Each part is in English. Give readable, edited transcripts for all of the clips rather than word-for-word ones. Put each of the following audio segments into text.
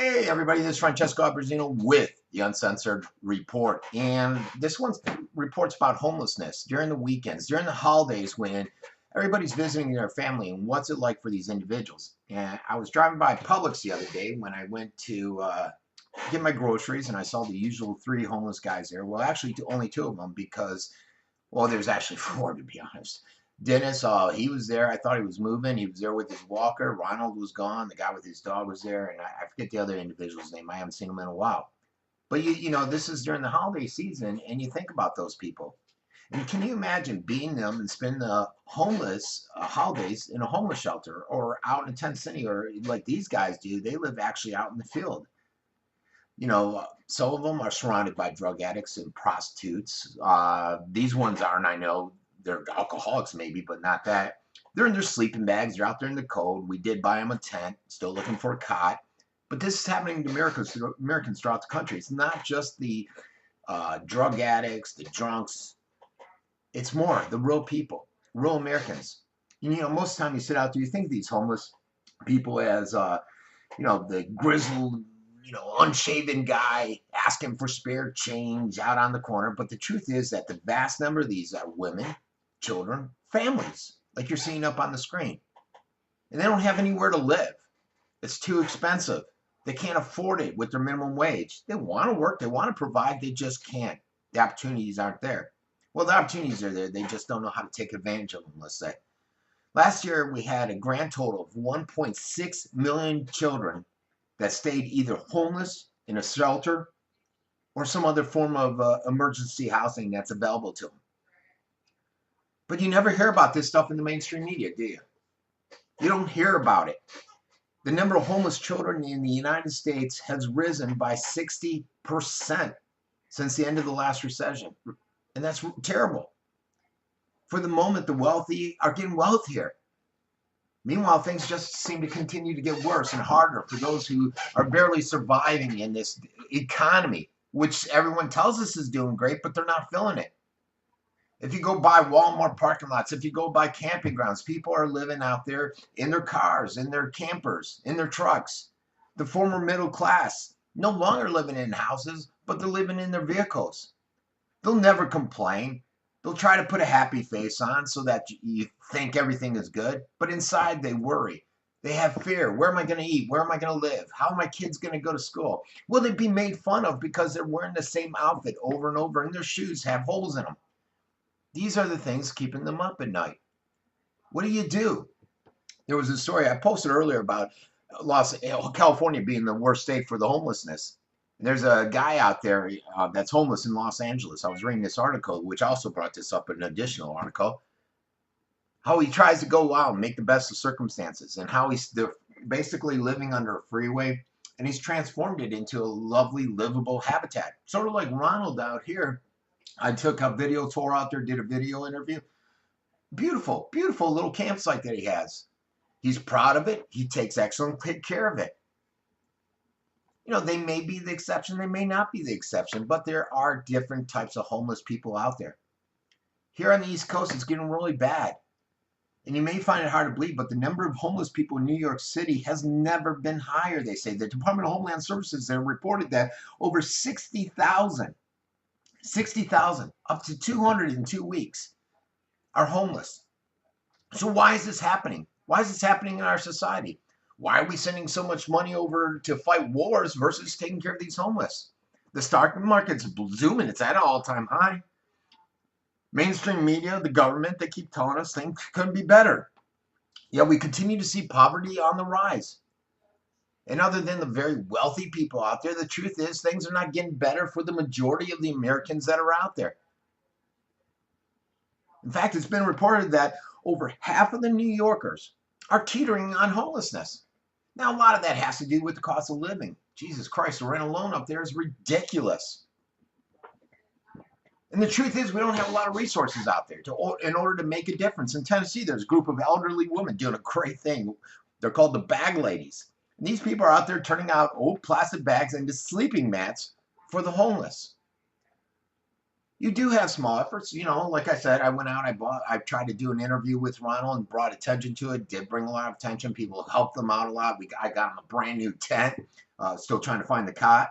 Hey everybody, this is Francesco Abruzzino with the Uncensored Report. And this one reports about homelessness during the weekends, during the holidays when everybody's visiting their family and what's it like for these individuals. And I was driving by Publix the other day when I went to get my groceries and I saw the usual three homeless guys there. Well, actually only two of them because, well, there's actually four to be honest. Dennis, he was there. I thought he was moving. He was there with his walker. Ronald was gone. The guy with his dog was there, and I forget the other individual's name. I haven't seen him in a while. But you know, this is during the holiday season, and you think about those people. And can you imagine being them and spend the homeless holidays in a homeless shelter or out in a tent city, or like these guys do? They live actually out in the field. You know, some of them are surrounded by drug addicts and prostitutes. These ones aren't, I know. They're alcoholics maybe, but not that. They're in their sleeping bags. They're out there in the cold. We did buy them a tent, still looking for a cot. But this is happening to Americans throughout the country. It's not just the drug addicts, the drunks. It's more the real people, real Americans. And, you know, most of the time you sit out there, you think of these homeless people as, you know, the grizzled, you know, unshaven guy asking for spare change out on the corner. But the truth is that the vast number of these are women, children, families, like you're seeing up on the screen. And they don't have anywhere to live. It's too expensive. They can't afford it with their minimum wage. They want to work. They want to provide. They just can't. The opportunities aren't there. Well, the opportunities are there. They just don't know how to take advantage of them, let's say. Last year, we had a grand total of 1.6 million children that stayed either homeless in a shelter or some other form of emergency housing that's available to them. But you never hear about this stuff in the mainstream media, do you? You don't hear about it. The number of homeless children in the United States has risen by 60% since the end of the last recession. And that's terrible. For the moment, the wealthy are getting wealthier. Meanwhile, things just seem to continue to get worse and harder for those who are barely surviving in this economy, which everyone tells us is doing great, but they're not feeling it. If you go by Walmart parking lots, if you go by camping grounds, people are living out there in their cars, in their campers, in their trucks. The former middle class no longer living in houses, but they're living in their vehicles. They'll never complain. They'll try to put a happy face on so that you think everything is good, but inside they worry. They have fear. Where am I going to eat? Where am I going to live? How are my kids going to go to school? Will they be made fun of because they're wearing the same outfit over and over and their shoes have holes in them? These are the things keeping them up at night. What do? There was a story I posted earlier about California being the worst state for the homelessness. There's a guy out there that's homeless in Los Angeles. I was reading this article, which also brought this up in an additional article, how he tries to go out and make the best of circumstances and how he's basically living under a freeway, and he's transformed it into a lovely, livable habitat. Sort of like Ronald out here. I took a video tour out there, did a video interview. Beautiful, beautiful little campsite that he has. He's proud of it. He takes excellent care of it. You know, they may be the exception, they may not be the exception, but there are different types of homeless people out there. Here on the East Coast, it's getting really bad. And you may find it hard to believe, but the number of homeless people in New York City has never been higher, they say. The Department of Homeland Services there reported that over 60,000, up to 200 in 2 weeks, are homeless. So why is this happening? Why is this happening in our society? Why are we sending so much money over to fight wars versus taking care of these homeless? The stock market's zooming. It's at an all-time high. Mainstream media, the government, they keep telling us things couldn't be better. Yet we continue to see poverty on the rise. And other than the very wealthy people out there, the truth is things are not getting better for the majority of the Americans that are out there. In fact, it's been reported that over half of the New Yorkers are teetering on homelessness. Now, a lot of that has to do with the cost of living. Jesus Christ, the rent alone up there is ridiculous. And the truth is we don't have a lot of resources out there in order to make a difference. In Tennessee, there's a group of elderly women doing a great thing. They're called the bag ladies. And these people are out there turning out old plastic bags into sleeping mats for the homeless. you do have small efforts. You know, like I said, I went out, I tried to do an interview with Ronald and brought attention to it, did bring a lot of attention. People helped them out a lot. I got them a brand new tent, still trying to find the cot.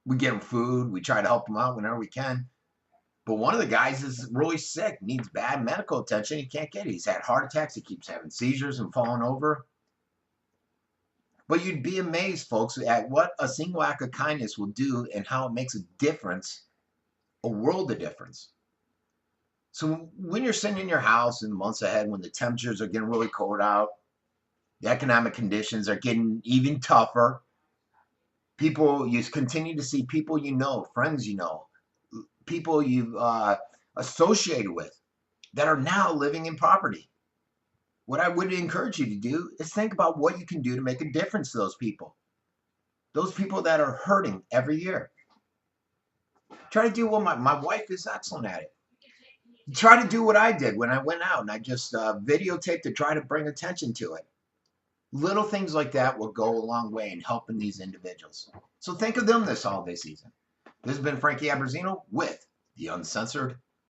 We get them food. We try to help them out whenever we can. But one of the guys is really sick, needs bad medical attention. He can't get it. He's had heart attacks. He keeps having seizures and falling over. But you'd be amazed, folks, at what a single act of kindness will do and how it makes a difference, a world of difference. So when you're sitting in your house in the months ahead, when the temperatures are getting really cold out, the economic conditions are getting even tougher, you continue to see people you know, friends you know, people you've associated with that are now living in poverty. What I would encourage you to do is think about what you can do to make a difference to those people that are hurting every year. Try to do what my wife is excellent at it. Try to do what I did when I went out and I just videotaped to try to bring attention to it. Little things like that will go a long way in helping these individuals. So think of them this holiday season. This has been Frankie Abruzzino with the Uncensored